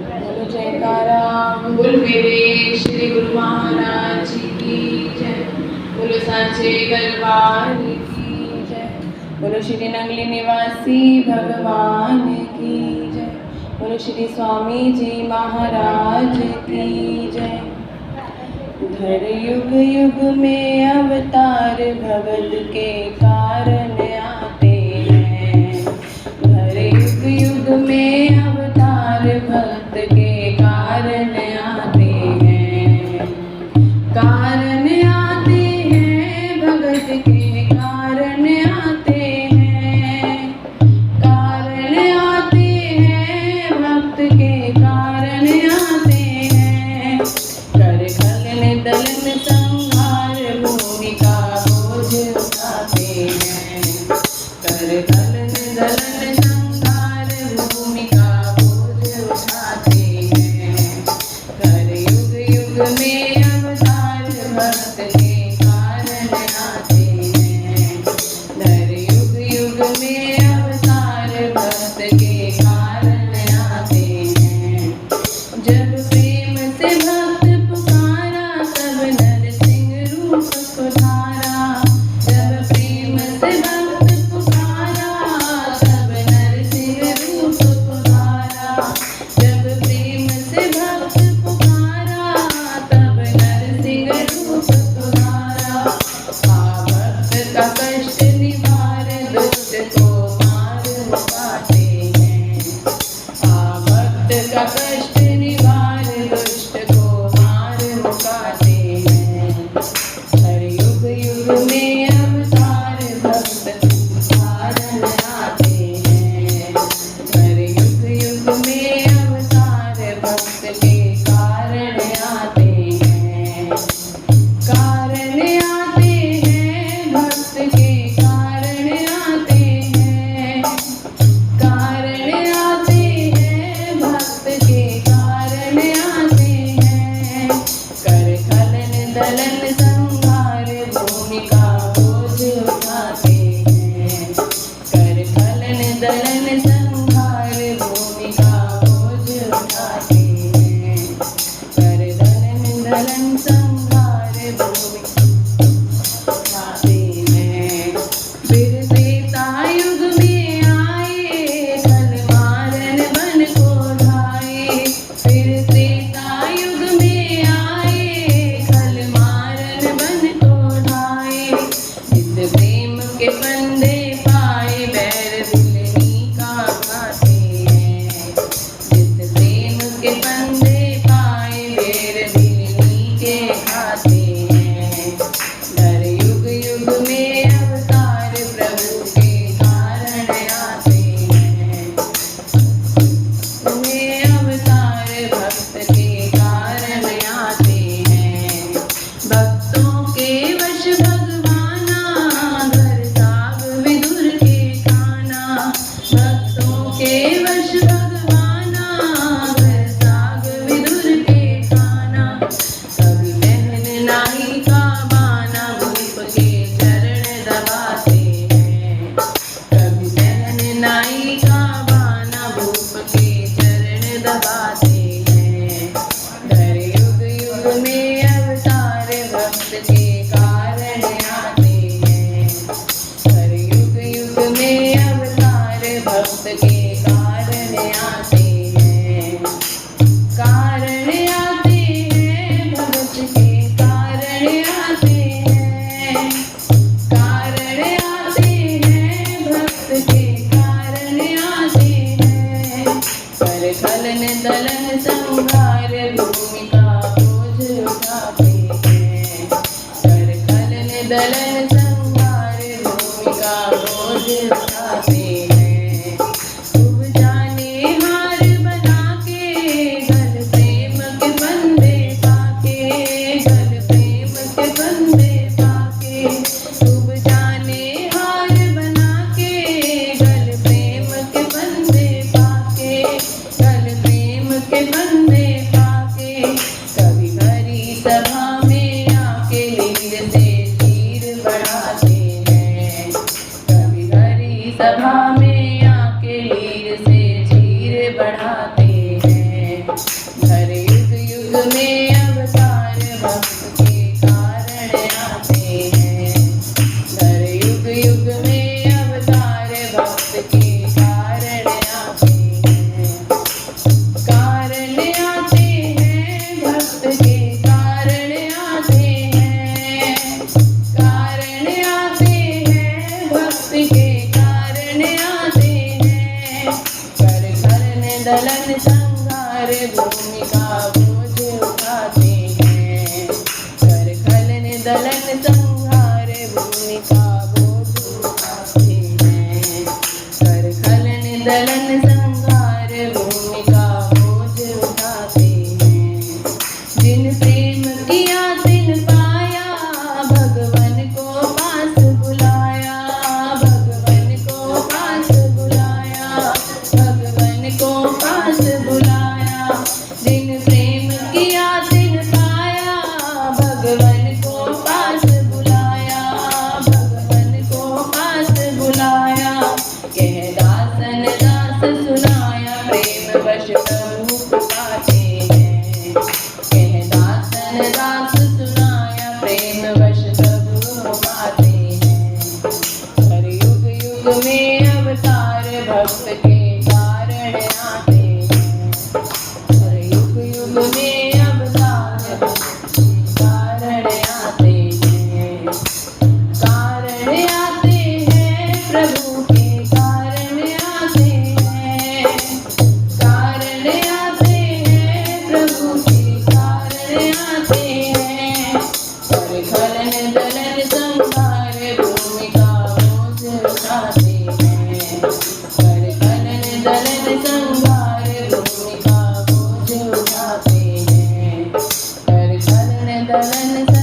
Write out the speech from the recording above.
बोलो जयकारा बोल मेरे श्री गुरु महाराज जी की जय। बोलो सांचे गलवार की जय। बोलो श्री नंगली निवासी भगवान की जय। बोलो श्री स्वामी जी महाराज की जय। धर युग युग में अवतार भगत के कारण आते हैं। धर युग युग में अवतार भक्त के कारण आते हैं। कारण आते हैं भगत के कारण आते हैं। कारण आते हैं भक्त के कारण आते हैं। कर खलन दलन संहार भूमिका बोझ उठाते हैं। कर खलन दलन संहार भूमिका बोझ उठाते हैं। कर युग युग में अवतार भक्त के कारण आते हैं। धर युग युग में अवतार भक्त के कारण आते हैं। जब प्रेम से भक्त पुकारा तब नरसिंह रूप को धारा। जब प्रेम से भक्त पुकारा तब नरसिंह रूप को धारा। जब प्रेम से भक्त पुकारा तब नरसिंह रूप को धारा। भक्त का कष्ट निवार दुष्ट को मार मुकाते हैं। भक्त का कष्ट निवार दुष्ट को मार मुकाते हैं। हर युग युग में अवतार भक्त कारण आते हैं। हर युग युग में अवतार भक्त के कारण आते हैं। कारण आते हैं भक्त के कारण आते हैं। कारण आते हैं भक्त के कारण आते हैं। कर खलन दलन संहार भूमिका बोझ उठाते हैं। कर खलन दलन संहार भूमिका बोझ उठाते हैं। कर दलन संहार भूमिका उठाते हैं। फिर त्रेता युग में आए खल मारन बन को ढाए। फिर त्रेता युग में आए खल मारन बन को ढाए। जिस प्रेम के फंदे पाए बैर दिलनी का खाते हैं। जिस प्रेम के फंदे पाए बैर दिलनी के खाते हैं। धर युग युग में अवतार प्रभु के कारण आते हैं। में अवतार भक्त के कारण आते हैं। भक्तों के वश भगवाना घर साग विदुर के खाना। भक्तों के वश भगवाना घर साग विदुर के खाना। कभी बहन नाई का बाना भूप के चरण दबाते हैं। कभी बहन नाई का बाना भूप के चरण दबाते हैं। धर युग युग में अवतार भक्त के कारण आते हैं। धर युग युग में अवतार भक्त के कारण आते हैं। कारण आते हैं भक्त के कारण आते हैं। कारण आते हैं भक्त के कारण आते हैं। कर खलन दलन संहार भूमिका बोझ उठाते हैं। कर खलन दलन संहार भूमिका बोझ उठाते हैं। खूब जाने हार बना के गल प्रेम के बंदे पाके। गल प्रेम के बंदे पाके। खूब जाने हार बना के गल प्रेम के बंदे पाके। गल प्रेम के बंदे पाके। कभी भरी सभा में आके लील से चीर बढ़ाते हैं। कभी भरी सभा में आके लील से चीर बढ़ाते हैं। दलन संहार भूमि का बोझ उठाते हैं। कर खलन दलन संहार भूमि का बोझ उठाते हैं। कर खलन दलन संहार भूमि का बोझ उठाते हैं। जिन प्रेम किया तिन पाया, भगवन को पास बुलाया। भगवन को पास बुलाया। भगवन को पास बुलाया। जिन प्रेम किया तिन पाया, भगवन को पास बुलाया। भगवन को पास बुलाया। कह दासन दास सुनाया, प्रेम वश प्रभु पुकारे हैं। कह दासन दास सुनाया, प्रेम वश प्रभु पुकारे हैं। हर युग युग में अवतार भक्त के कारण आते हैं। हर युग युग में अवतार भक्त के कारण आते हैं। कारण आते हैं प्रभु के कारण आते हैं। कारण आते हैं प्रभु के कारण आते हैं। कर खलन दलन संहार भूमि का बोझ उठाते हैं। कर खलन दलन संहार भूमि का बोझ उठाते हैं। कर खलन दलन